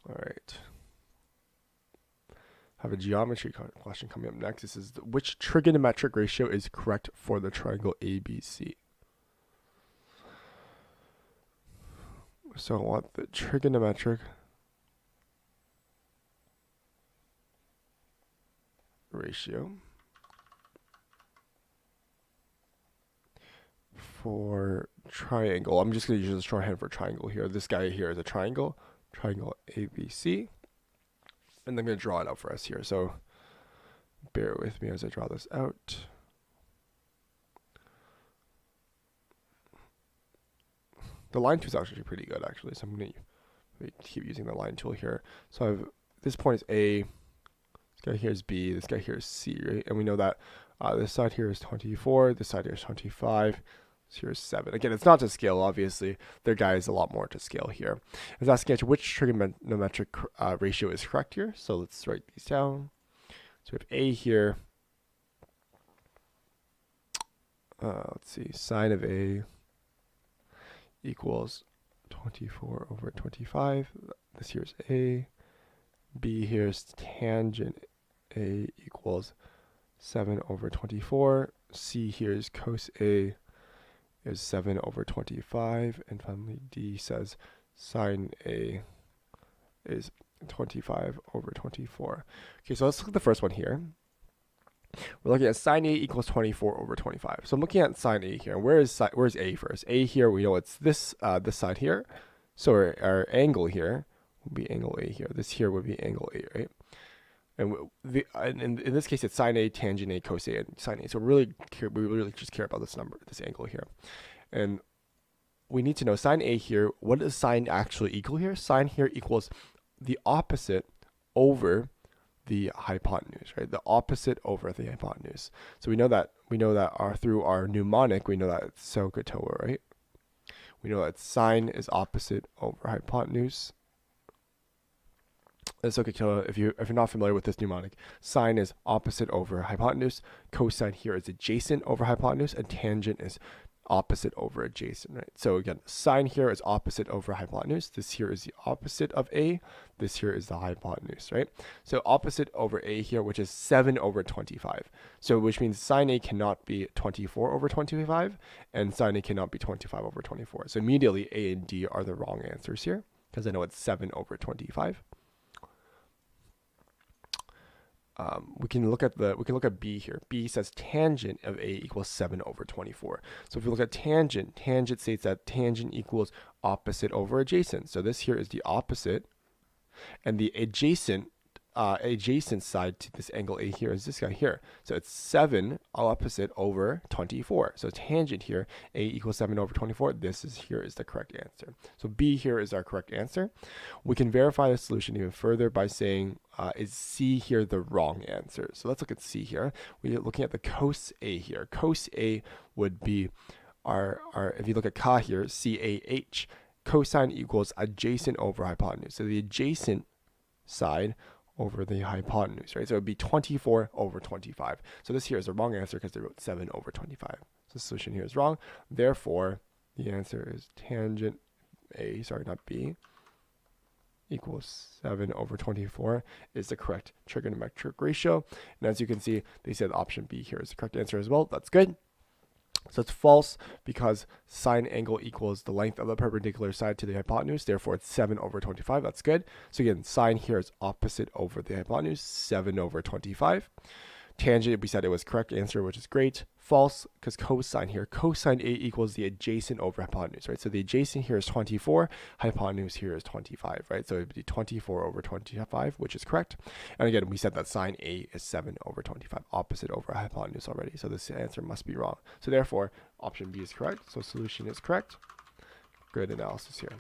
All right. Have a geometry question coming up next. This is which trigonometric ratio is correct for the triangle ABC? So I want the trigonometric ratio for triangle. I'm just going to use the shorthand for triangle here. This guy here is a triangle ABC. And I'm going to draw it out for us here. So bear with me as I draw this out. The line tool is actually pretty good, actually. So I'm going to keep using the line tool here. So I've, this point is A. This guy here is B. This guy here is C, right? And we know that this side here is 24. This side here is 25. Here's 7. Again, it's not to scale, obviously. Their guy is a lot more to scale here. It's asking which trigonometric ratio is correct here. So let's write these down. So we have A here. Let's see. Sine of A equals 24 over 25. This here is A. B here is tangent A equals 7 over 24. C here is cos A is 7 over 25, and finally D says sine A is 25 over 24. Okay, so let's look at the first one here. We're looking at sine A equals 24 over 25. So I'm looking at sine A here. Where's A first? A here, we know it's this side here. So our angle here would be angle A here. This here would be angle A, right? And in this case, it's sine A, tangent A, cos A, and sine A. So we really just care about this number, this angle here. And we need to know sine A here. What does sine actually equal here? Sine here equals the opposite over the hypotenuse, right? The opposite over the hypotenuse. So we know that through our mnemonic, we know that it's SOHCAHTOA, right? We know that sine is opposite over hypotenuse. It's okay, if you're not familiar with this mnemonic, sine is opposite over hypotenuse, cosine here is adjacent over hypotenuse, and tangent is opposite over adjacent, right? So again, sine here is opposite over hypotenuse. This here is the opposite of A. This here is the hypotenuse, right? So opposite over A here, which is 7 over 25. So which means sine A cannot be 24 over 25, and sine A cannot be 25 over 24. So immediately A and D are the wrong answers here, because I know it's 7 over 25. We can look at B here. B says tangent of A equals 7 over 24. So if we look at tangent states that tangent equals opposite over adjacent. So this here is the opposite, and the adjacent side to this angle A here is this guy here. So it's 7 opposite over 24. So tangent here, A equals 7 over 24. Here is the correct answer. So B here is our correct answer. We can verify the solution even further by saying, is C here the wrong answer? So let's look at C here. We're looking at the cos A here. Cos A would be our if you look at Ka here, CAH, cosine equals adjacent over hypotenuse. So the adjacent side over the hypotenuse, right? So it would be 24 over 25. So this here is the wrong answer because they wrote 7 over 25. So the solution here is wrong. Therefore, the answer is tangent A, sorry, not B, equals 7 over 24 is the correct trigonometric ratio. And as you can see, they said option B here is the correct answer as well. That's good. So it's false because sine angle equals the length of the perpendicular side to the hypotenuse. Therefore, it's 7 over 25. That's good. So again, sine here is opposite over the hypotenuse, 7 over 25. Tangent, we said it was correct answer, which is great. False, because cosine here, cosine A equals the adjacent over hypotenuse, right? So the adjacent here is 24, hypotenuse here is 25, right? So it would be 24 over 25, which is correct. And again, we said that sine A is 7 over 25, opposite over hypotenuse already. So this answer must be wrong. So therefore, option B is correct. So solution is correct. Good analysis here.